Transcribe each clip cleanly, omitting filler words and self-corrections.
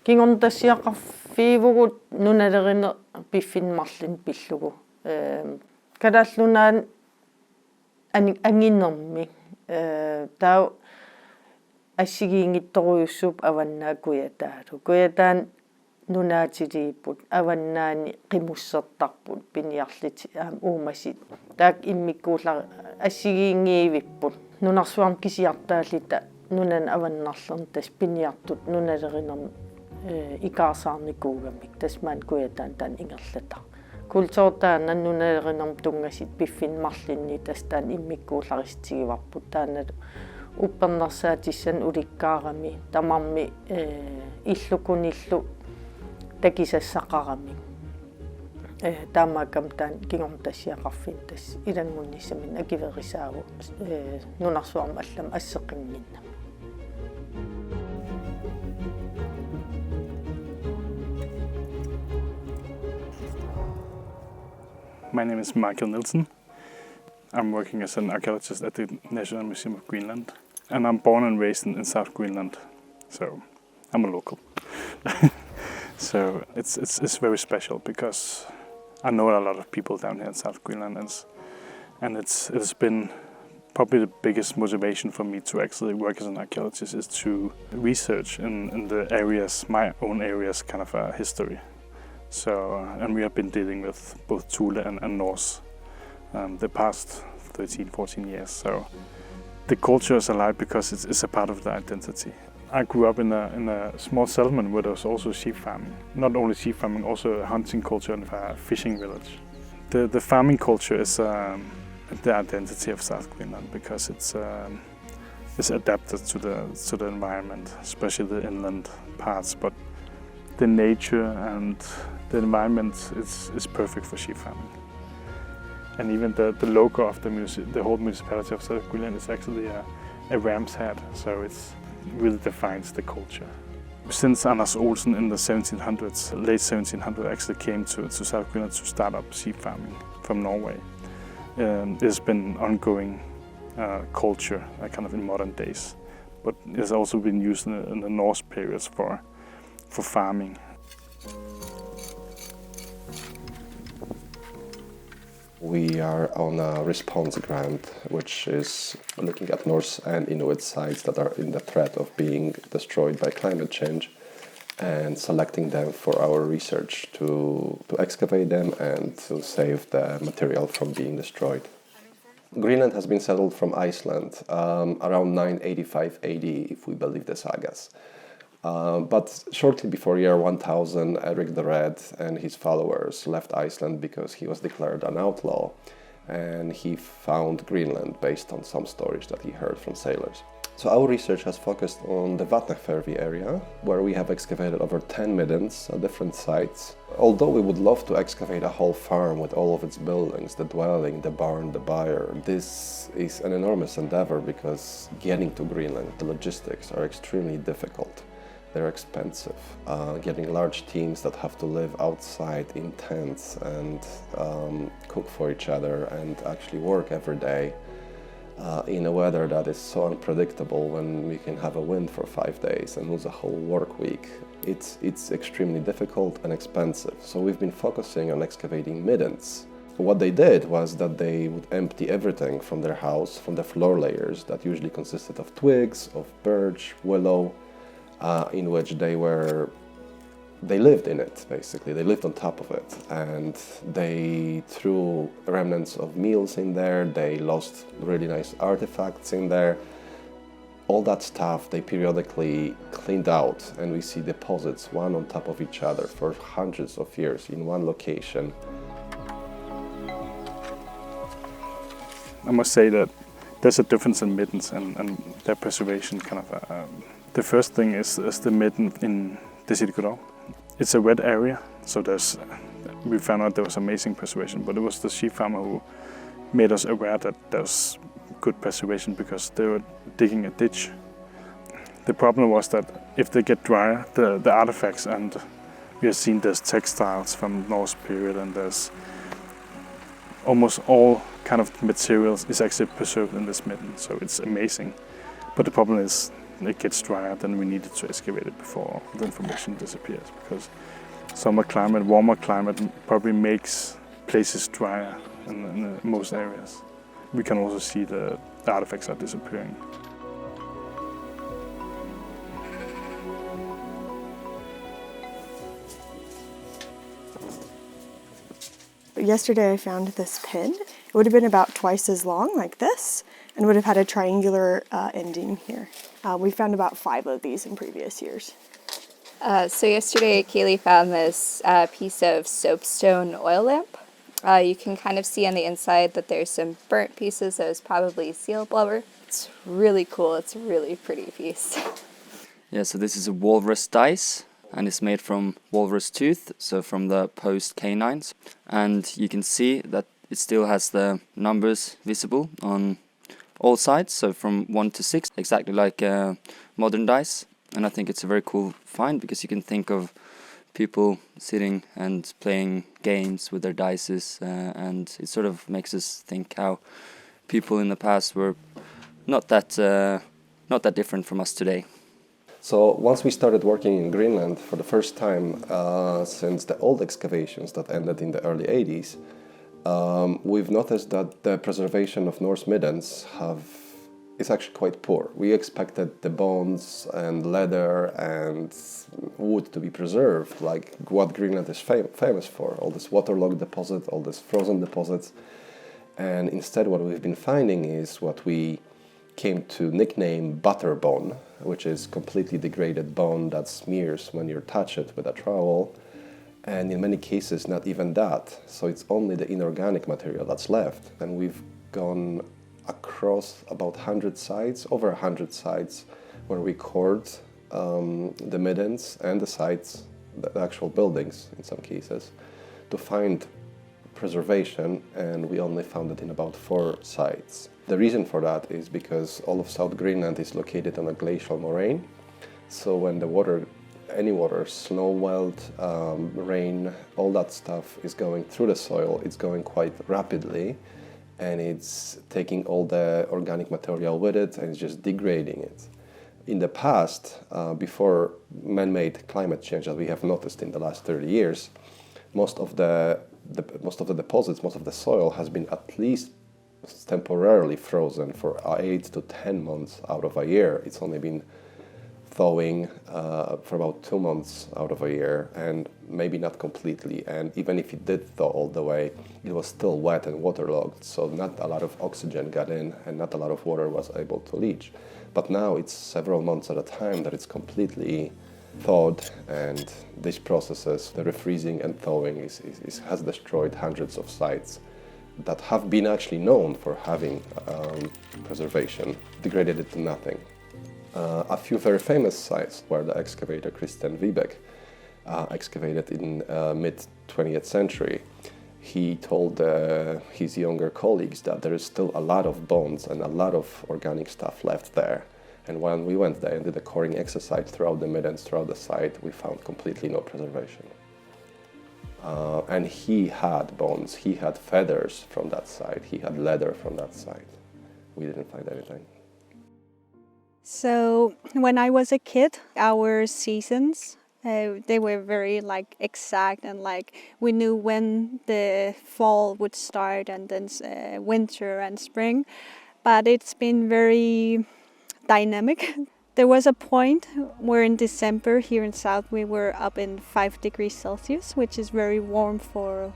Kingorntassiaqarfiivugut nunalerine piffinmarlin pillugu kalallunaan anginnermi tau ассигиингитторуйуссууп аваннаа куятаалу куятаан нунаатилииппут аваннаани қимуссертарпут пиниарлити уумасит таак иммиккуулар ассигиингиивиппут нунарсуарм кисиартаалита нунан аваннарлерн тас пиниартут нуналеринерм икаарсаарникуугамик тасмаан куятаан таан ингерлата култуортаана нуналеринерм тунгасит пиффинмарлинни тастаан иммиккууларистигиварпут тааналу уппернерсаатиссан уликкаарами тамарми иллукуниллу такисассақарами таамаакам таан кигорнтассиақарфин тас илангунниссамин акиверисааву нунарсуарма аллам ассеқингинна. My name is Michael Nielsen. I'm working as an archaeologist at the National Museum of Greenland. And I'm born and raised in South Greenland, so I'm a local. So it's very special because I know a lot of people down here in South Greenland, and it's been probably the biggest motivation for me to actually work as an archaeologist is to research in the areas, my own areas, kind of history. So and we have been dealing with both Thule and Norse the past 13, 14 years. So the culture is alive because it's a part of the identity. I grew up in a small settlement where there was also sheep farming. Not only sheep farming, also a hunting culture and a fishing village. The farming culture is the identity of South Greenland because it's adapted to the environment, especially the inland parts. But the nature and the environment is perfect for sheep farming. And even the logo of the whole municipality of South Greenland is actually a ram's head, so it really defines the culture. Since Anders Olsen in the 1700s, late 1700s, actually came to South Greenland to start up sheep farming from Norway, there's been ongoing culture, kind of in modern days, but it's also been used in the Norse periods for farming. We are on a response grant, which is looking at Norse and Inuit sites that are in the threat of being destroyed by climate change and selecting them for our research to excavate them and to save the material from being destroyed. Greenland has been settled from Iceland around 985 AD, if we believe the sagas. But shortly before year 1000, Eric the Red and his followers left Iceland because he was declared an outlaw, and he found Greenland based on some stories that he heard from sailors. So our research has focused on the Vatnajökull area, where we have excavated over 10 middens at different sites. Although we would love to excavate a whole farm with all of its buildings, the dwelling, the barn, the byre, this is an enormous endeavor because getting to Greenland, the logistics are extremely difficult. They're expensive. Getting large teams that have to live outside in tents and cook for each other and actually work every day in a weather that is so unpredictable when we can have a wind for 5 days and lose a whole work week. It's extremely difficult and expensive. So we've been focusing on excavating middens. What they did was that they would empty everything from their house, from the floor layers that usually consisted of twigs, of birch, willow, in which they lived in it, basically. They lived on top of it, and they threw remnants of meals in there. They lost really nice artifacts in there. All that stuff they periodically cleaned out, and we see deposits one on top of each other for hundreds of years in one location. I must say that there's a difference in middens and their preservation kind of. The first thing is the midden in Decidegorod. It's a wet area, so we found out there was amazing preservation, but it was the sheep farmer who made us aware that there's good preservation because they were digging a ditch. The problem was that if they get drier, the artifacts, and we have seen there's textiles from Norse period, and there's almost all kind of materials is actually preserved in this midden, so it's amazing. But the problem is it gets drier, then we needed to excavate it before the information disappears, because summer climate, warmer climate probably makes places drier in most areas. We can also see the artifacts are disappearing. Yesterday I found this pin. It would have been about twice as long, like this, and would have had a triangular ending here. We found about 5 of these in previous years. So yesterday Kaylee found this piece of soapstone oil lamp. You can kind of see on the inside that there's some burnt pieces, so it's probably seal blubber. It's really cool, it's a really pretty piece. Yeah, so this is a walrus dice, and it's made from walrus tooth, so from the post-canines. And you can see that it still has the numbers visible on all sides, so from 1 to 6, exactly like modern dice. And I think it's a very cool find, because you can think of people sitting and playing games with their dices, and it sort of makes us think how people in the past were not that different from us today. So once we started working in Greenland for the first time since the old excavations that ended in the early 80s, we've noticed that the preservation of Norse middens is actually quite poor. We expected the bones and leather and wood to be preserved, like what Greenland is famous for, all this waterlogged deposit, all this frozen deposits. And instead what we've been finding is what we came to nickname butter bone, which is completely degraded bone that smears when you touch it with a trowel, and in many cases not even that. So it's only the inorganic material that's left, and we've gone across about 100 sites, over 100 sites, where we record the middens and the sites, the actual buildings in some cases, to find preservation, and we only found it in about 4 sites. The reason for that is because all of South Greenland is located on a glacial moraine. So when the water, any water, snow melt, rain, all that stuff is going through the soil, it's going quite rapidly, and it's taking all the organic material with it, and it's just degrading it. In the past, before man-made climate change that we have noticed in the last 30 years, most of the deposits, most of the soil has been at least temporarily frozen for 8 to 10 months out of a year. It's only been thawing for about 2 months out of a year, and maybe not completely. And even if it did thaw all the way, it was still wet and waterlogged, so not a lot of oxygen got in and not a lot of water was able to leach. But now it's several months at a time that it's completely thawed, and these processes, the refreezing and thawing, has destroyed hundreds of sites that have been actually known for having preservation, degraded it to nothing. A few very famous sites where the excavator Christian Wiebeck excavated in mid-20th century. He told his younger colleagues that there is still a lot of bones and a lot of organic stuff left there. And when we went there and did a coring exercise throughout the middens, throughout the site, we found completely no preservation. And he had bones, he had feathers from that site, he had leather from that site. We didn't find anything. So when I was a kid, our seasons, they were very exact, and we knew when the fall would start and then winter and spring. But it's been very dynamic. There was a point where in December here in South we were up in 5 degrees Celsius, which is very warm for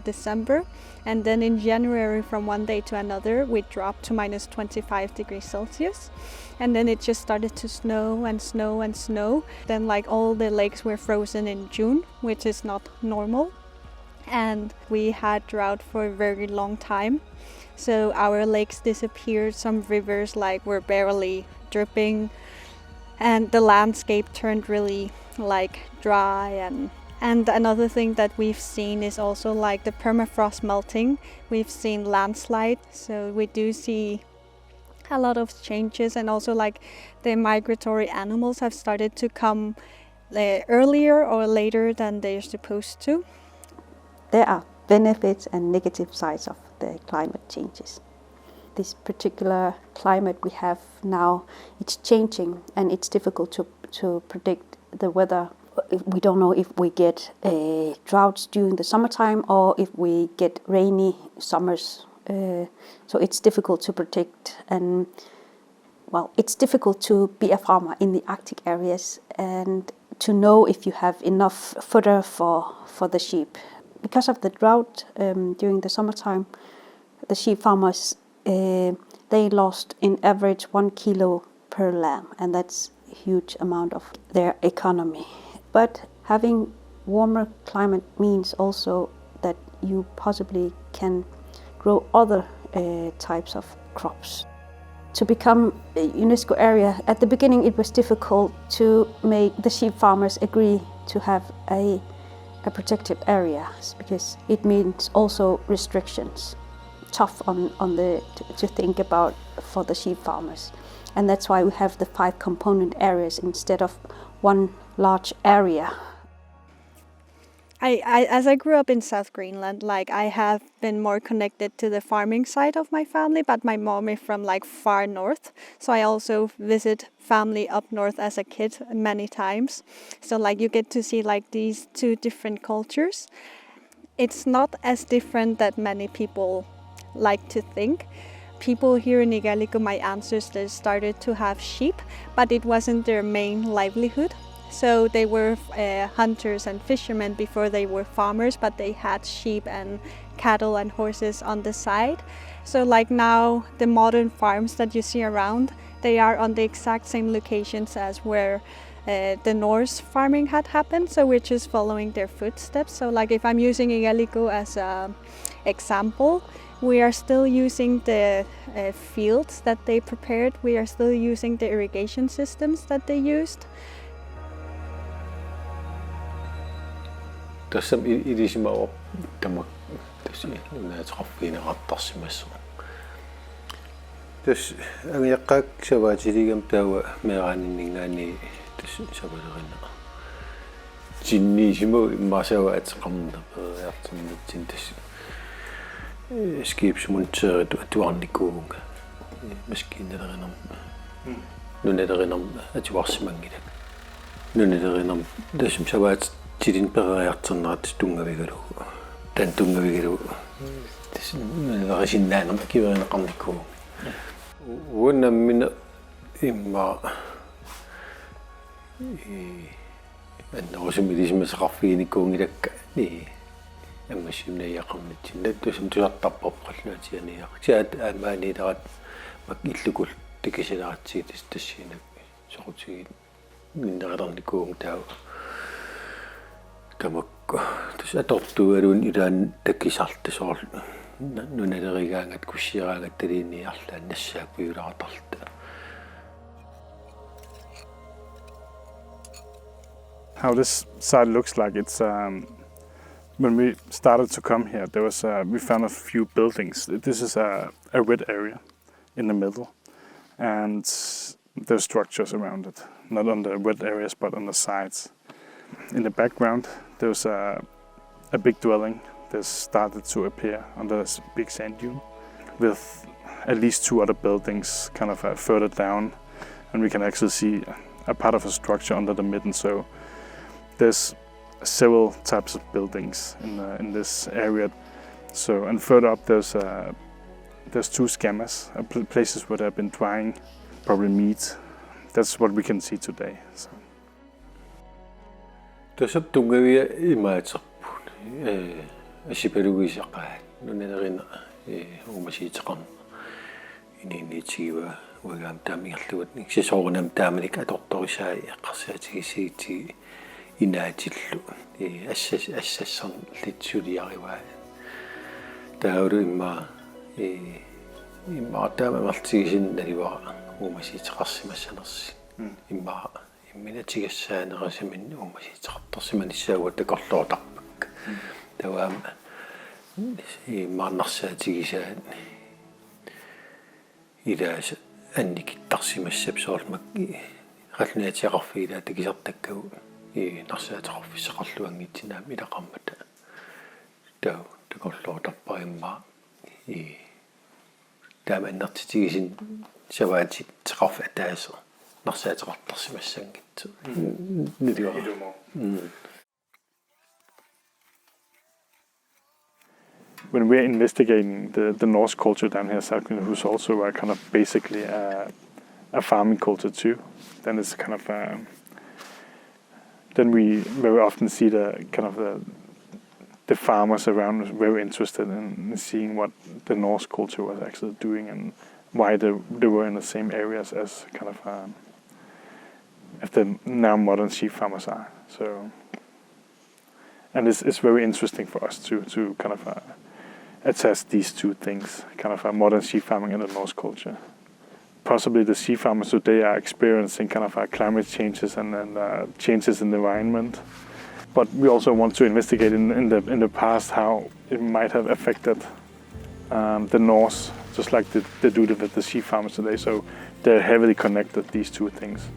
December. And then in January, from one day to another, we dropped to minus 25 degrees Celsius. And then it just started to snow and snow and snow. Then all the lakes were frozen in June, which is not normal. And we had drought for a very long time. So our lakes disappeared, some rivers were barely dripping, and the landscape turned really dry. And another thing that we've seen is also the permafrost melting. We've seen landslide, so we do see a lot of changes, and also the migratory animals have started to come earlier or later than they're supposed to. There are benefits and negative sides of the climate changes. this particular climate we have now, it's changing and it's difficult to predict the weather. We don't know if we get droughts during the summertime or if we get rainy summers. So it's difficult to predict, and well, it's difficult to be a farmer in the Arctic areas and to know if you have enough fodder for the sheep. Because of the drought during the summertime, the sheep farmers, they lost in average 1 kilo per lamb, and that's a huge amount of their economy. But having warmer climate means also that you possibly can grow other types of crops. To become a UNESCO area, at the beginning it was difficult to make the sheep farmers agree to have a protected area, because it means also restrictions, tough to think about for the sheep farmers. And that's why we have the 5 component areas instead of one large area. As I grew up in South Greenland, like I have been more connected to the farming side of my family, but my mom is from like far north. So I also visit family up north as a kid many times. So like you get to see like these 2 different cultures. It's not as different that many people like to think. People here in Igaliku, my ancestors started to have sheep, but it wasn't their main livelihood. So they were hunters and fishermen before they were farmers, but they had sheep and cattle and horses on the side. So like now the modern farms that you see around, they are on the exact same locations as where the Norse farming had happened. So we're just following their footsteps. So like if I'm using Igaliku as an example, we are still using the fields that they prepared. We are still using the irrigation systems that they used. Tässä idisima tämä tässä näet haffiina qattassimassu. Tässä angiaqqaak savaatiligam taawa meeraninningaani tässä savalerina. Jinniisimu immasawa atqarna periarternitsin tässä. Skibsmunterit atuarnikuunga. Maskinalerinam. Nunalerinam atuarsimangilak. Nunalerinam tässä savaat Tidin periarternaat tungavigalu. Tan tungavigalu. Rasinnaan kivereneqarnikku. Wunnammina imma annerusumidismasaqarfiinikkuungilakka ni аммассуннаиақарнитсин наттусам тусартарпорпаллуатианиақ саат аамаанилерат мак иллукул тикисиларатсигит тассиинак соқутигит миннералерникуум таа тамакка тус атортуалуун илаан таккисартасоор нуналеригаангат куссираангат талиинниарлаан нассаак пиуларатарта. How this site looks like, it's when we started to come here, there was we found a few buildings. This is a red area in the middle, and there's structures around it, not on the red areas but on the sides. In the background there's a big dwelling that started to appear under this big sand dune with at least 2 other buildings kind of further down, and we can actually see a part of a structure under the midden. So there's several types of buildings in this area. So, and further up there's 2 scammers, places where they've been drying probably meat. That's what we can see today. So. Tässä tungavia imaatsarpun asipalugisaqaat nunalerina uumasiiteqarna iniinniitigiva uagaam taamigerluat iksisoorunam taamanik atortorisaai eqqarsaatigissiiti inaatillu assassan litsuliarivaa taulu imma taamamartigisin nalivara uumasiiteqarsimassanersi imma minatigassaanerasimin uumasiiteqartarsimanissaavut takorluutarpak tawaama maarnarsaatigisaat ilaas annikittarsimassap soormak qalnaatiaqarfiilaa takisartakkagu narsaatiqarfissaqarluangiitsinaam ilaqarmata takorluutarpaimma таамааннартитигисин саваати теқарфа атаасо нарсаатеқартарсимассангитсу нутио When we're investigating the Norse culture down here in South Greenland, who's also kind of basically a farming culture too, then it's kind of then we very often see the farmers around us very interested in seeing what the Norse culture was actually doing and why they were in the same areas as kind of as the now modern sheep farmers are. So, and it's very interesting for us to kind of attach these two things, kind of modern sheep farming and the Norse culture. Possibly the sheep farmers today are experiencing kind of climate changes and changes in the environment. But we also want to investigate in the past how it might have affected the Norse, just like they do with the sheep farmers today. So they're heavily connected, these two things.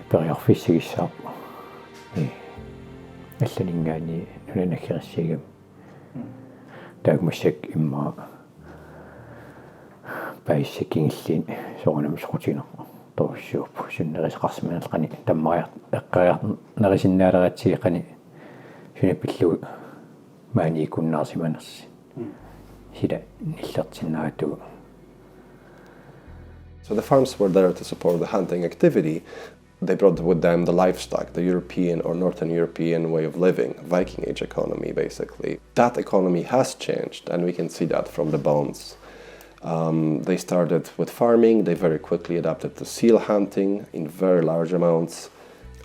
Periarfissigissa алланингаани нунанаккериссигам таакмассак имма паиссакингиллин соорнам сокутинер торсиуппу суннерисқарсиманалқани таммариар эққариарнерисиннаалератсиқани сунаппиллугу maanikуннаарсиманерси сила ниллертиннаатугу. So the farms were there to support the hunting activity. They brought with them the livestock, the European or Northern European way of living, Viking Age economy basically. That economy has changed, and we can see that from the bones. They started with farming, they very quickly adapted to seal hunting in very large amounts.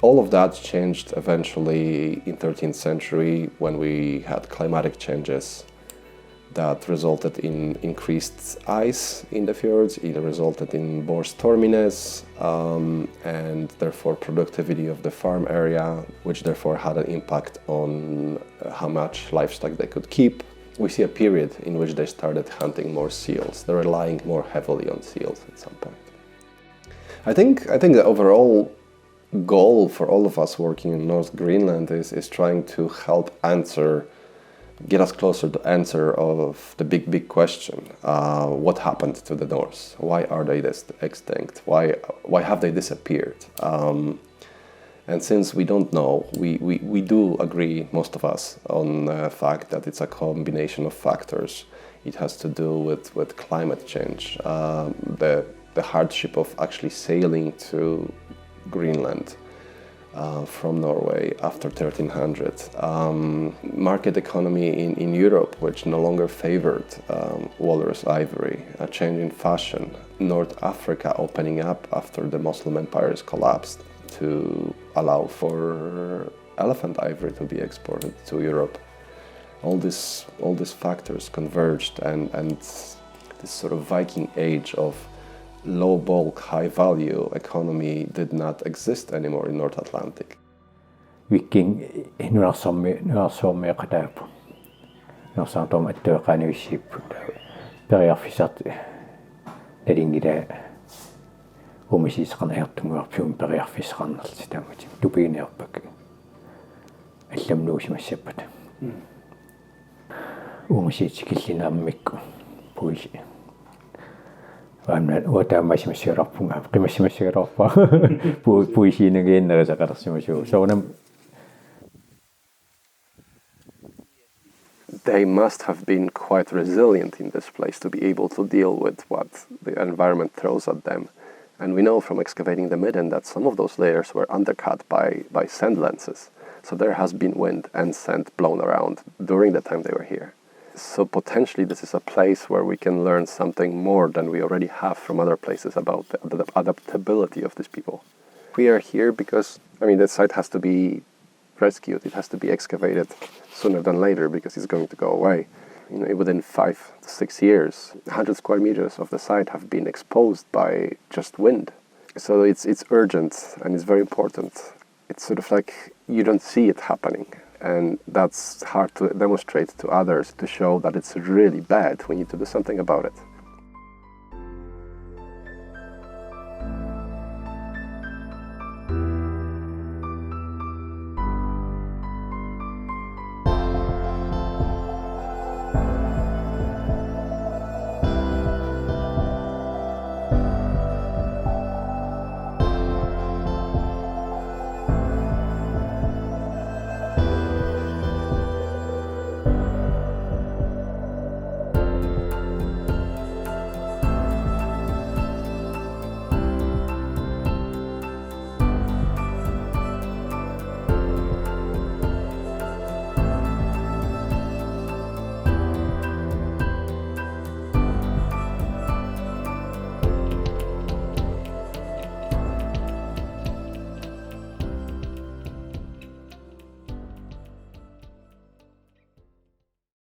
All of that changed eventually in 13th century when we had climatic changes that resulted in increased ice in the fjords. It resulted in more storminess and therefore productivity of the farm area, which therefore had an impact on how much livestock they could keep. We see a period in which they started hunting more seals. They're relying more heavily on seals at some point. I think the overall goal for all of us working in North Greenland is trying to help get us closer to answer of the big question. What happened to the Norse? Why are they extinct? Why have they disappeared? And since we don't know, we do agree, most of us, on the fact that it's a combination of factors. It has to do with climate change, the hardship of actually sailing to Greenland from Norway after 1300. Market economy in Europe, which no longer favored walrus ivory, a change in fashion, North Africa opening up after the Muslim empires collapsed to allow for elephant ivory to be exported to Europe. All these factors converged, and this sort of Viking age of low bulk, high value economy did not exist anymore in North Atlantic. Viking nuarsormi qataapu. Nuarsaartorma attuaqaaniussiippu. Periarfisart nalingila umisiisqarnaartunguarpium periarfisqarnerlsi taamati tupiineerpak. Allamnuusimassappat. Umisiitsikillinaammikku puisi. They must have been quite resilient in this place to be able to deal with what the environment throws at them. And we know from excavating the midden that some of those layers were undercut by sand lances. So there has been wind and sand blown around during the time they were here. So potentially this is a place where we can learn something more than we already have from other places about the adaptability of these people. We are here because, the site has to be rescued. It has to be excavated sooner than later because it's going to go away. Within 5 to 6 years, 100 square meters of the site have been exposed by just wind. So it's urgent and it's very important. It's sort of like you don't see it happening. And that's hard to demonstrate to others, to show that it's really bad. We need to do something about it.